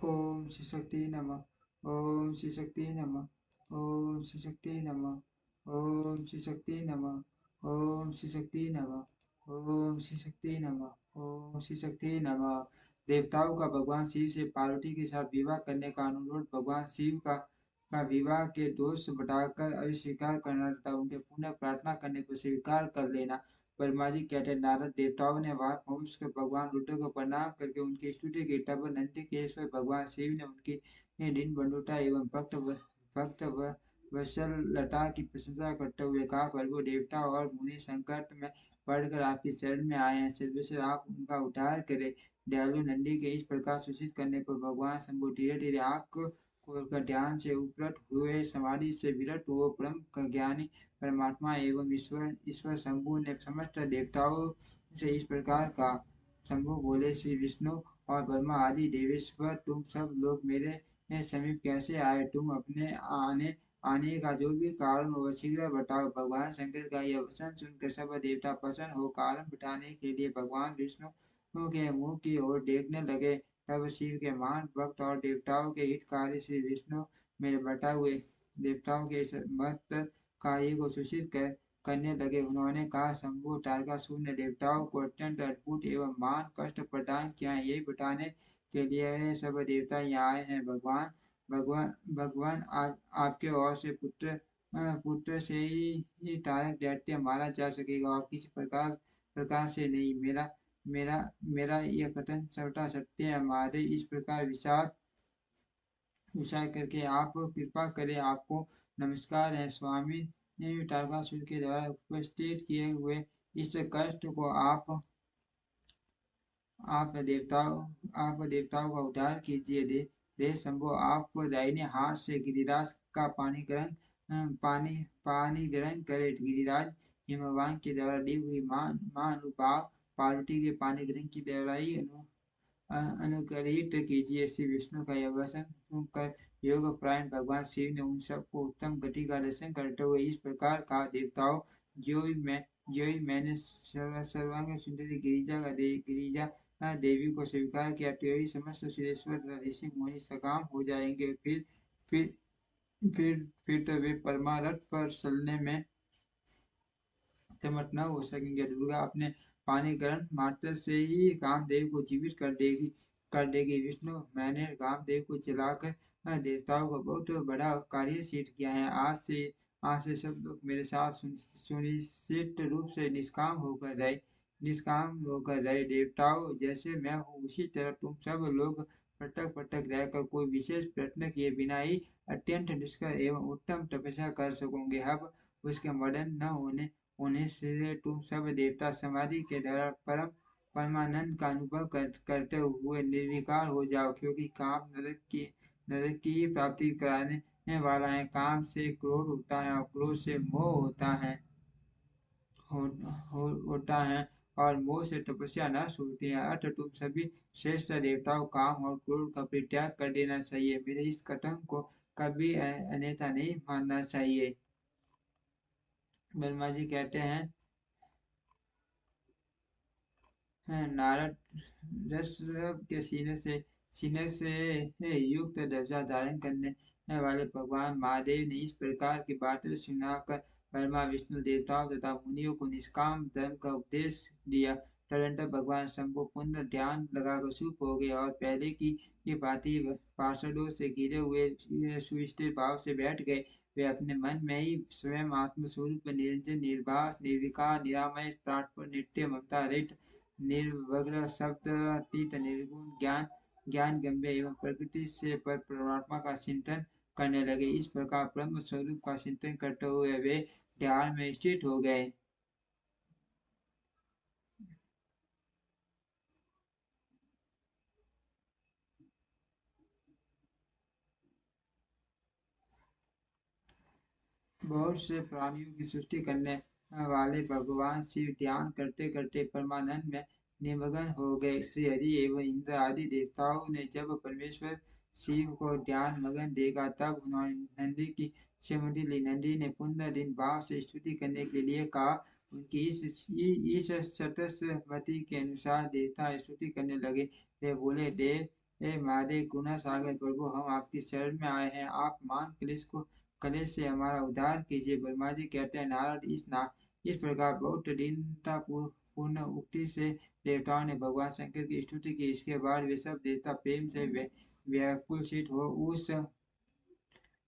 ओम श्री शक्ति नमः। ओम श्री शक्ति नमः। ओम श्री शक्ति नमः। ओम श्री शक्ति नमः। ओम श्री शक्ति नमः। ओम श्री शक्ति नमः। ओम श्री शक्ति नमः। देवताओं का भगवान शिव से पार्वती के साथ विवाह करने का अनुरोध भगवान शिव का विवाह के दोष बढ़ाकर अस्वीकार करना तथा उनके पुनः प्रार्थना करने को स्वीकार कर लेना। ब्रह्मा जी कहते नारद देवताओं ने वहां पहुंचकर भगवान रुद्र को प्रणाम करके उनकी स्तुति की तब नंदिकेश्वर भगवान शिव ने उनकी दीन बंधुता एवं भक्त वत्सलता की प्रशंसा करते हुए कहा, प्रभु देवता और मुनि संकट में पड़कर आपके शरण में आए हैं, सर्वेश्वर आप उनका उद्धार करें। दयालु नंदी के इस प्रकार सूचित करने पर भगवान शंभु धीरे धीरे आंख खोलकर ध्यान से उपलट हुए समाधि से विरत हुए परम ज्ञानी परमात्मा एवं ईश्वर ईश्वर शंभु ने समस्त देवताओं से इस प्रकार का, शंभु बोले, श्री विष्णु और ब्रह्मा आदि देवेश्वर तुम सब लोग मेरे समीप कैसे आए? तुम अपने आने आने का जो भी कारण हो शीघ्र बताओ। भगवान शंकर का यह वचन सुनकर सब देवता प्रसन्न हो कारण बिठाने के लिए भगवान विष्णु के मुंह की ओर देखने लगे। तब शिव के महान भक्त और देवताओं के हितकारी श्री विष्णु मेरे बटा हुए देवताओं के मत कार्य को सूचित करने लगे। उन्होंने कहा, शंभु तारकासुर ने देवताओं को अत्यंत अद्भुत एवं महान कष्ट प्रदान किया है, यही बताने के लिए सब देवता यहाँ आए हैं। भगवान भगवान भगवान आपके ओर से पुत्र से ही तारक दैत्य मारा जा सकेगा और किसी प्रकार से नहीं। मेरा मेरा मेरा यह कथन सर्वथा सत्य है। हमारे इस प्रकार विचार करके आप कृपा करें, आपको नमस्कार है। स्वामी ने तारकासुर के द्वारा उपस्थित किए हुए इस कष्ट को आप देवताओं का उद्धार कीजिए। दे शंभो आप दाहिने हाथ से गिरिराज का पानी ग्रहण करे। गिरिराज हिमवान के द्वारा दी हुई मां अनुभाव पार्वती के पानी ग्रहण की द्वारा ही अनुग्रहित कीजिए। श्री विष्णु का यह वचन सुनकर योग प्रायण भगवान शिव ने उन सबको उत्तम गति का दर्शन करते हुए इस प्रकार कहा, देवताओं जो ही मैंने सर्वांग सुंदरी गिरिजा देवी को स्वीकार किया तो ही समस्त सुरेश्वर ऋषि मुनि सकाम हो जाएंगे। फिर फिर तो वे परमारथ पर चलने में समर्थ न हो सकेंगे। दुर्गा अपने पानी ग्रहण मात्र से ही कामदेव को जीवित कर देगी। विष्णु मैंने कामदेव को जलाकर देवताओं का बहुत बड़ा कार्य सिद्ध किया है। आज से सब लोग मेरे साथ सुनिश्चित रूप से निष्काम होकर रहे। देवताओं जैसे मैं हूँ उसी तरह तुम सब लोग पटक पटक रहकर कोई विशेष प्रयत्न किए बिना ही अत्यंत निष्कर एवं उत्तम तपस्या कर सकोगे। अब उसके मदन न होने से तुम सब देवता समाधि के द्वारा परमानंद का अनुभव करते हुए निर्विकार हो जाओ, क्योंकि काम नरक की प्राप्ति कराने वाला है। काम से क्रोध होता है और क्रोध से मोह होता है और मोह से तपस्या नष्ट होती है। अतः तुम सभी श्रेष्ठ देवताओं काम और क्रोध का परित्याग कर देना चाहिए। मेरे इस कथन को कभी अन्यथा नहीं मानना चाहिए। ब्रह्मा जी कहते हैं, नारद ऋषभ के सीने से युक्त ध्वजा धारण करने वाले भगवान महादेव ने इस प्रकार की बातें सुनाकर ब्रह्मा विष्णु देवताओं तथा मुनियों को निष्काम धर्म का उपदेश दिया। तदनंतर भगवान शंभु पुनः ध्यान लगाकर चुप हो गए और पहले की भांति पार्षदों से घिरे हुए सुस्थिर भाव से बैठ गए। वे अपने मन में ही स्वयं आत्मस्वरूप निरंजन निर्भास निर्विकार निरामय प्राण नित्य ममता रहित निर्विघ्न शब्द अतीत निर्गुण ज्ञान गंभीर एवं प्रकृति से पर परमात्मा का चिंतन करने लगे। इस प्रकार ब्रह्म स्वरूप का चिंतन करते हुए वे ध्यान में स्थित हो गए। बहुत से प्राणियों की सृष्टि करने वाले भगवान शिव ध्यान करते करते परमानंद में निमग्न हो गए। श्री हरि एवं इंद्र आदि देवताओं ने जब परमेश्वर शिव को ध्यान मगन देखा तब उन्होंने नंदी की क्षमति ली। नंदी ने पुनः दिन भाव से स्तुति करने के लिए कहा। उनकी इस सरस्वती के अनुसार देवता स्तुति करने लगे। वे बोले, देव हे महादेव करुणा सागर प्रभु, हम आपकी शरण में आए हैं, आप मान कलेश से हमारा उद्धार कीजिए। ब्रह्मा जी कहते हैं, नारद इस प्रकार बहुत दीनता पूर्ण उक्ति से देवताओं ने भगवान शंकर की स्तुति की। इसके बाद वे सब देवता प्रेम से व्याकुलचित हो उस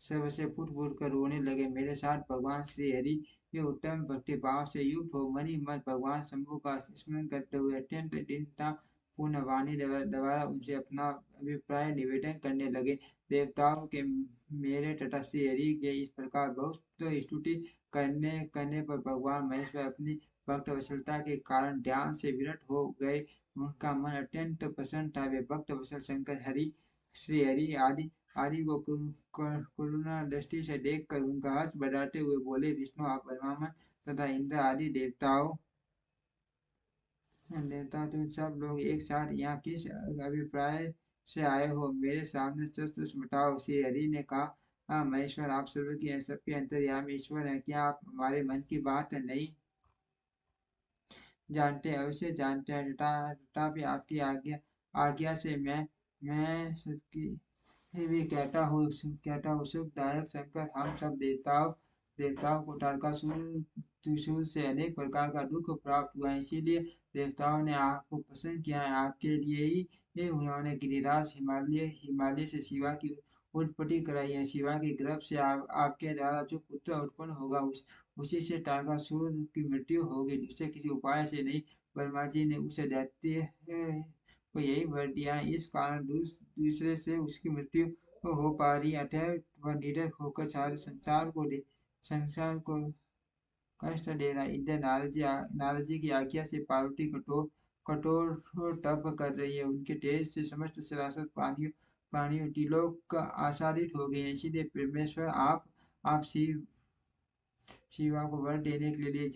सब से फूट फूट कर रोने लगे। मेरे साथ भगवान श्री हरि ये उत्तम भक्ति भाव से युक्त हो मनी मत भगवान शंभु का स्मरण करते हुए अत्यंत दीनता पूर्ण वाणी द्वारा उनसे अपना अभिप्राय निवेदन करने लगे। देवताओं के मेरे तथा श्री हरि के इस प्रकार बहुत स्तुति करने पर भगवान महेश्वर अपनी भक्त वत्सलता के कारण ध्यान से विरत हो गए। उनका मन अत्यंत प्रसन्न था। वे भक्त वत्सल शंकर हरि श्री हरि आदि को करुणा दृष्टि से देखकर उनका हर्ष बढ़ाते हुए बोले, विष्णु आप ब्रह्मा तथा इंद्र आदि देवताओं तुम सब लोग एक साथ यहाँ किस अभिप्राय से आए हो? मेरे सामने शस्त्र मिटाओ। श्री हरि ने कहा, हाँ महेश्वर, आप सर्व की सबके अंतर्यामी ईश्वर हैं। क्या आप हमारे मन की बात नहीं जानते? अवश्य जानते हैं, तथापि आपकी आज्ञा से मैं सबकी भी कहता हूँ सुखदायक शंकर, हम सब देवताओं को तारकासुर त्रिशूल से अनेक प्रकार का दुख प्राप्त हुआ है। इसीलिए देवताओं ने आपको पसंद किया है। आपके लिए ही उन्होंने गिरिराज हिमालय से शिवा की उत्पत्ति कराई है। शिवा के गर्भ से आपके द्वारा जो पुत्र उत्पन्न होगा उसी से तारकासुर की मृत्यु होगी, दूसरे किसी उपाय से नहीं। ब्रह्मा जी ने उसे दैत्य को यही वर दिया है, इस कारण दूसरे से उसकी मृत्यु हो पा रही। अतः वह निडर होकर सारे संसार को कष्ट दे रहा है। इंद्र नारद जी की आज्ञा से पार्वती कठोर कठोर तप कर रही है। उनके तेज से समस्त सरासर प्राणियों त्रिलोक आसादित हो गए हैं। इसीलिए परमेश्वर आप शिवा को वर देने के लिए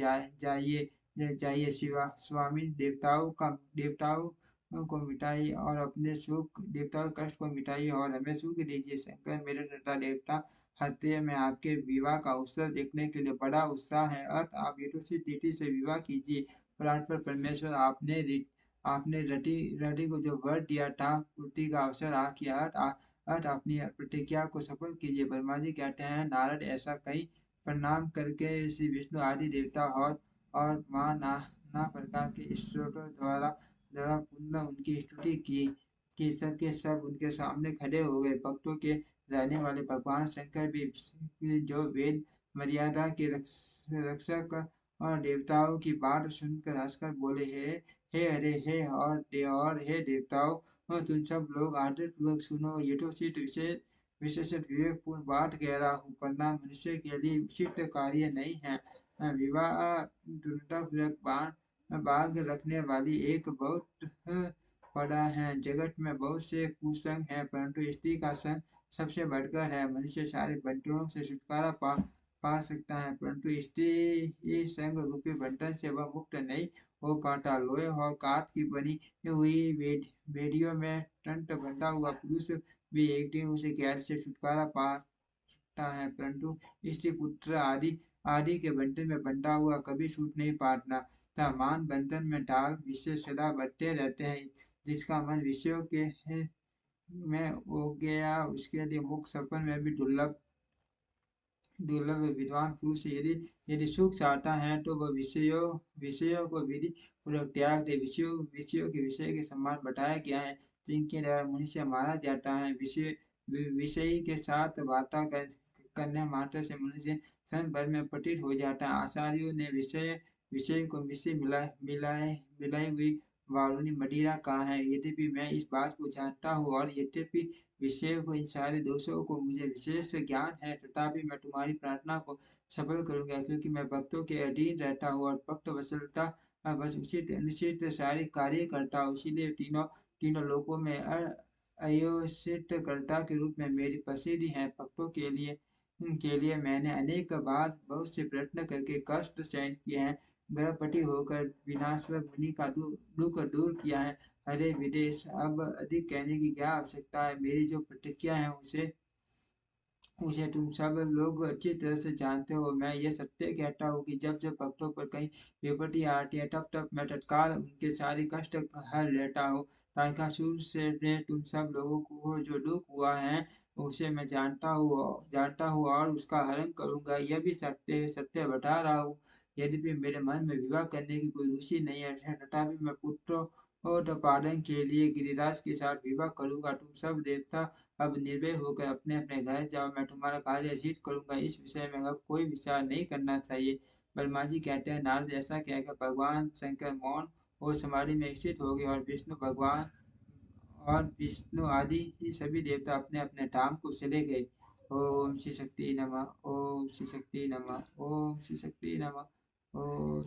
जाइए शिवा स्वामी, देवताओं को मिटाइए और अपने सुख देवताओं के कष्ट को मिटाइए और हमें सुख दीजिए। शंकर मेरे तथा देवता हत्या में आपके विवाह का अवसर देखने के लिए बड़ा उत्साह है। अर्थ आप यथोचित तिथि से विवाह कीजिए। पर परमेश्वर आपने रति को जो वर दिया था पूर्ति का अवसर आ किया। अर्थ अपनी प्रतिज्ञा को सफल कीजिए। ब्रह्मा जी कहते हैं, नारद ऐसा कहीं प्रणाम करके श्री विष्णु आदि देवता और माँ नाना प्रकार के स्त्रोतों द्वारा पुनः उनकी स्तुति की कि सब के सब उनके सामने खड़े हो गए। भक्तों के रहने वाले भगवान शंकर भी जो वेद मर्यादा के रक्षक और देवताओं की बात सुनकर हंसकर बोले, हे अरे और हे देवताओं, तुम सब लोग आदर पूर्वक सुनो। यथोचित विशेष विवेकपूर्ण बात कह रहा हूँ, करना मनुष्य के लिए उचित कार्य नहीं है। विवाह पूर्वक बाघ रखने वाली एक बहुत पड़ा है। जगत में बहुत से कुसंग हैं, परंतु स्त्री का संग सबसे बढ़कर है। मनुष्य सारे बंटनों से छुटकारा पा सकता है, परंतु स्त्री संग रूपी बंटन से वह मुक्त नहीं हो पाता। लोहे और काठ की बनी हुई बेड़ियों में तंट बंधा हुआ पुरुष भी एक दिन उसे कैद से छुटकारा पाता है, परंतु स्त्री पुत्र आदि के बंधन में बंधा हुआ कभी छूट नहीं पाता। मान बंधन में डाल विषय सदा बढ़ते रहते हैं। जिसका मन विषयों के में हो गया, उसके लिए मुक्त सपन में भी दुर्लभ विद्वान पुरुष यदि सुख चाहता है तो वह विषयों को विधि पूर्वक त्याग दे। विषयों के विषय के समान बताया गया है, जिनके द्वारा मनुष्य मारा जाता है। विषयी के साथ वार्ता करने मात्र से मनुष्य क्षण भर में पतित हो जाता है। आचार्यों ने विषय को मिश्री मिलाई हुई वारुणी मदिरा कहा है। यद्यपि मैं इस बात को जानता हूँ और यद्यपि विषय को इन सारे दोषों को मुझे विशेष ज्ञान है, तथापि मैं तुम्हारी प्रार्थना को सफल करूंगा, क्योंकि मैं भक्तों के अधीन रहता हूँ और भक्त वत्सलता बस उचित अनुचित सारे कार्य करता हूँ। इसीलिए तीनों लोकों में अयोचित कर्ता के रूप में मेरी प्रसिद्धि है। भक्तों के लिए मैंने अनेक बार बहुत से प्रयत्न करके कष्ट सहन किए हैं। गर्भवती होकर विनाशवर मुनि का दुख दूर किया है। अरे विदेश, अब अधिक कहने की क्या आवश्यकता है। मेरी जो प्रतिज्ञा है उसे तुम सब लोग अच्छी तरह से जानते हो। मैं ये सत्य कहता हूँ कि जब जब भक्तों पर कहीं विपत्ति आती है, तब तब मैं तत्काल उनके सारे कष्ट हर लेता हूँ। तारकासुर से ने तुम सब लोगों को जो दुख हुआ है उसे मैं जानता हूँ और उसका हरण करूंगा। यह भी सत्य सत्य बता रहा हूँ। यद्यपि मेरे मन में विवाह करने की कोई रुचि नहीं है, तथापि मैं पुत्र और पालन के लिए गिरिराज के साथ विवाह करूंगा। तुम सब देवता अब निर्भय होकर अपने अपने घर जाओ, मैं तुम्हारा कार्य सिद्ध करूंगा। इस विषय में अब कोई विचार नहीं करना चाहिए। ब्रह्मा जी कहते हैं, नारद ऐसा कहकर भगवान शंकर मौन और समाधि में स्थित हो गए, और विष्णु आदि ही सभी देवता अपने अपने धाम को चले गए। ओम श्री शक्ति नमः। ओम श्री शक्ति नमः। ओम श्री शक्ति नमः। ओम